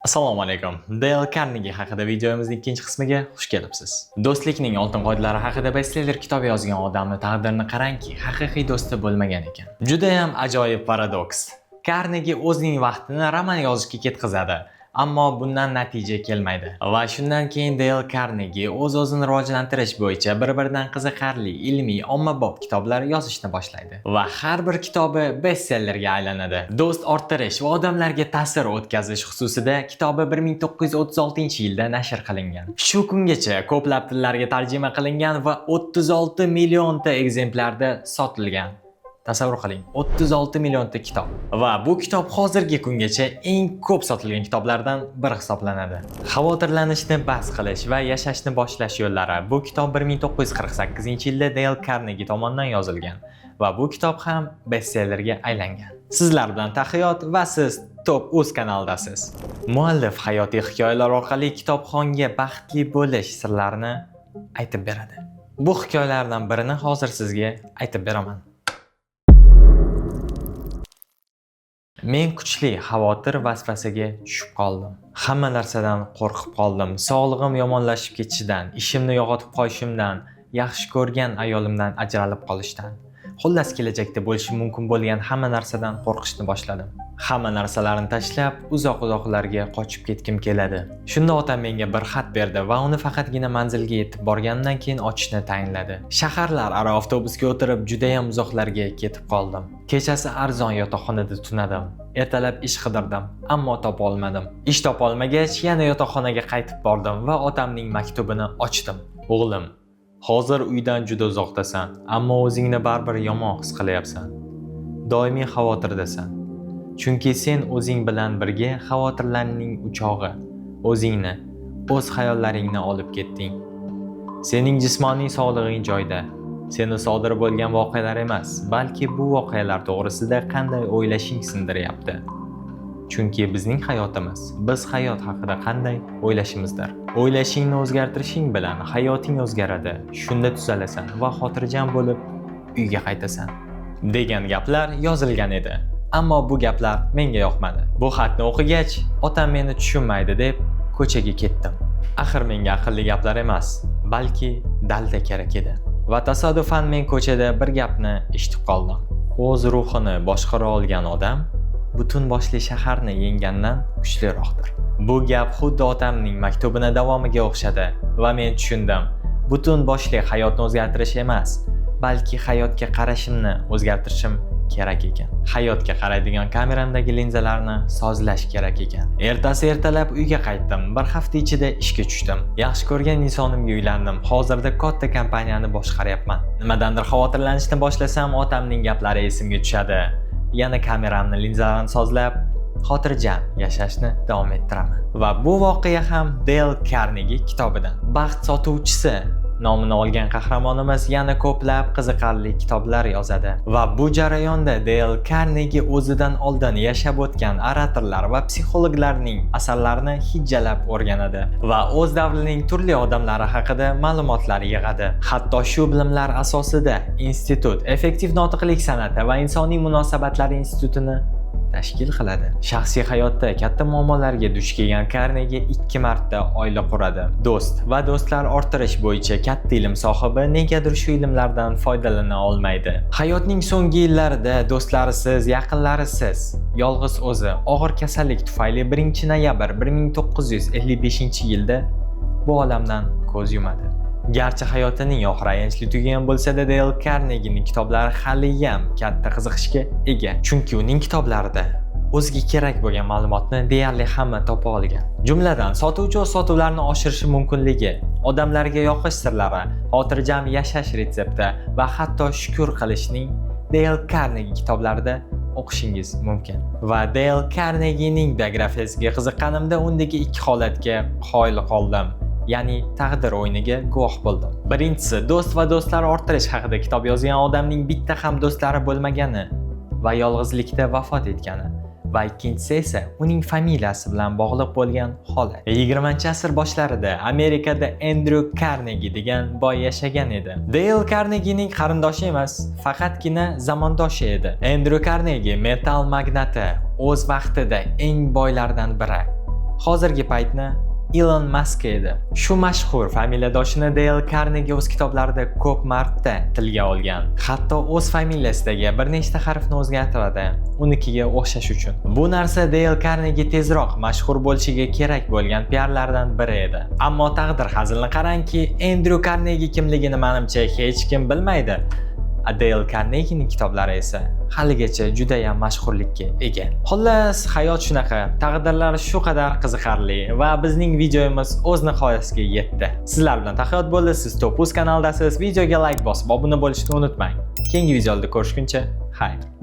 Assalomu alaykum. Dale Carnegie haqida videomizning ikkinchi qismiga xush kelibsiz. Do'stlikning oltin qoidalari haqida bestseller kitob yozgan odamni taqdirini qarangki, haqiqiy do'sti bo'lmagan ekan. Juda ham ajoyib paradoks. Carnegie o'zining vaqtini roman yozishga ketkazadi, ammo bundan natija kelmaydi. Va shundan keyin Dale Carnegie o'z-o'zini rivojlantirish bo'yicha bir-biridan qiziqarli, ilmiy, ommabop kitoblar yozishni boshlaydi. Va har bir kitobi bestsellerga aylanadi. Do'st orttirish va odamlarga ta'sir o'tkazish xususida kitobi 1936-yilda nashr qilingan. Shu kungacha ko'plab tillarga tarjima qilingan va 36 millionta ekzemplarda sotilgan. Tasavvur qiling, 36 millionta kitob. Va bu kitob hozirgi kungacha eng ko'p sotilgan kitoblardan biri hisoblanadi. Xavotirlanishni bas qilish va yashashni boshlash yo'llari. Bu kitob 1948-yilda Dale Carnegie tomonidan yozilgan va bu kitob ham bestsellerga aylangan. Sizlar bilan Tahiyot va siz Top Uz kanalidasiz. Muallif hayotiy hikoyalar orqali kitobxonga baxtli bo'lish sirlarini aytib beradi. Bu hikoyalardan birini hozir sizga aytib beraman. Men kuchli xavotir vasvasiga tushib qoldim. Hamma narsadan qo'rqib qoldim. Sog'lig'im yomonlashib ketishidan, ishimni yo'qotib qo'yishimdan, yaxshi ko'rgan ayolimdan ajralib qolishdan. Xullas kelajakda bo'lishi mumkin bo'lgan hamma narsadan qo'rqishni boshladim. Hamma narsalarni tashlab, uzoq-uzoqlarga qochib ketkim keladi. Shunda otam menga bir xat berdi va uni faqatgina manzilga yetib borgandan keyin ochishni tayinladi. Shaharlararo avtobusga o'tirib juda ham uzoqlarga ketib qoldim. Kechasi arzon yotoqxonada tunadim. Ertalab ish qidirdim, ammo topa olmadim. Ish topa olmagach, yana yotoqxonaga qaytib bordim va otamning maktubini ochdim. O'g'lim, hozir uydan juda uzoqdasan, ammo o'zingni baribir yomon his qilyapsan. Doimiy xavotirdasan. Chunki sen o'zing bilan birga xavotirlarning o'chog'i, o'zingni, o'z hayollaringni olib ketding. Sening jismoniy sog'lig'ing joyida. Seni sodir bo'lgan voqealar emas, balki bu voqealar to'g'risida qanday o'ylashing sindiryapti. Chunki bizning hayotimiz, biz hayot haqida qanday o'ylashimizdir. O'ylashingni o'zgartirishing bilan hayoting o'zgaradi. Shunda tuzalasan va xotirjam bo'lib uyga qaytasan. Degan gaplar yozilgan edi. Ammo bu gaplar menga yoqmadi. Bu xatni o'qigach, otam meni tushunmaydi deb ko'chaga ketdim. Axir menga aqlli gaplar emas, balki dalda kerak edi. Va tasodifan men ko'chada bir gapni eshitib qoldim. O'z ruhini boshqara olgan odam butun boshli shaharni yenggandan kuchliroqdir. Bu gap xuddi otamning maktubini davomiga o'xshadi va men tushundim. Butun boshli hayotni o'zgartirish emas, balki hayotga qarashimni o'zgartirishim kerak ekan. Hayotga qaraydigan kameramdagi linzalarni sozlash kerak ekan. Ertasi ertalab uyga qaytdim. Bir hafta ichida ishga tushdim. Yaxshi ko'rgan insonimga uylandim. Hozirda katta kompaniyani boshqaryapman. Nimadandir xavotirlanishni boshlasam, otamning gaplari esimga tushadi. Yana kameramni linzalarini sozlab, xotirjam yashashni davom ettiraman. Va bu voqea ham Dale Carnegie kitobidan. Baxt sotuvchisi nomini olgan qahramonimiz yana ko'plab qiziqarli kitoblar yozadi va bu jarayonda Dale Carnegie o'zidan oldin yashab o'tgan oratorlar va psixologlarning asarlarini hijjalab o'rganadi va o'z davrining turli odamlari haqida ma'lumotlar yig'adi. Hatto shu bilimlar asosida institut, effektiv notiqlik san'ati va insoniy munosabatlar institutini tashkil qiladi. Shaxsiy hayotda katta muammolarga duch kelgan Carnegie 2 marta oila quradi. Do'st va do'stlar orttirish bo'yicha katta ilm sohibi negadir shu ilmlardan foydalana olmaydi. Hayotning so'nggi yillarida do'stlarisiz, yaqinlarisiz, yolg'iz o'zi og'ir kasallik tufayli 1-noyabr 1955-yilda bu olamdan ko'z yumadi. Garchi hayotining oxiri ayanchli tugagan bo'lsa-da, Dale Carnegie'ning kitoblari haliyam katta qiziqishga ega. Chunki uning kitoblarida o'ziga kerak bo'lgan ma'lumotni deyarli hamma topa olgan. Jumladan, sotuvchi o'z sotuvlarini oshirishi mumkinligi, odamlarga yoqish sirlari, xotirjam yashash retsepti va hatto shukur qilishning Dale Carnegie kitoblarida o'qishingiz mumkin. Va Dale Carnegie'ning biografiyasiga qiziqqanimda undagi 2 holatga qoyil qoldim. Ya'ni taqdir o'yiniga guvoh bo'ldim. Birinchisi, do'st va do'stlar orttirish haqida kitob yozgan odamning bitta ham do'stlari bo'lmagani va yolg'izlikda vafot etgani. Va ikkinchisi esa uning familiyasi bilan bog'liq bo'lgan holat. 20-asr boshlarida Amerikada Andrew Carnegie degan boy yashagan edi. Dale Carnegie'ning qarindoshi emas, faqatgina zamondoshi edi. Andrew Carnegie metal magnati, o'z vaqtida eng boylardan biri. hozirgi paytni Elon Musk edi. Shu mashhur familiyadoshini Dale Carnegie o'z kitoblarida ko'p marta tilga olgan. Hatto o'z familiyasidagi bir nechta harfni o'zgartiradi, unikiga o'xshash uchun. Bu narsa Dale Carnegie tezroq mashhur bo'lishiga kerak bo'lgan piarlardan biri edi. Ammo taqdir hazilni qarangki, Andrew Carnegie kimligini menimcha hech kim bilmaydi. Dale Carnegiening kitoblari esa haligacha juda ham mashhurlikka ega. Xullas, hayot shunaqa, taqdirlar shu qadar qiziqarli va bizning videomiz o'z nihoyasiga yetdi. Sizlar bilan Taqiyot bo'ldi. Siz Topuz kanaldasiz. Videoga like bosib, obuna bo'lishni unutmang. Keyingi videoda ko'rishguncha, xayr.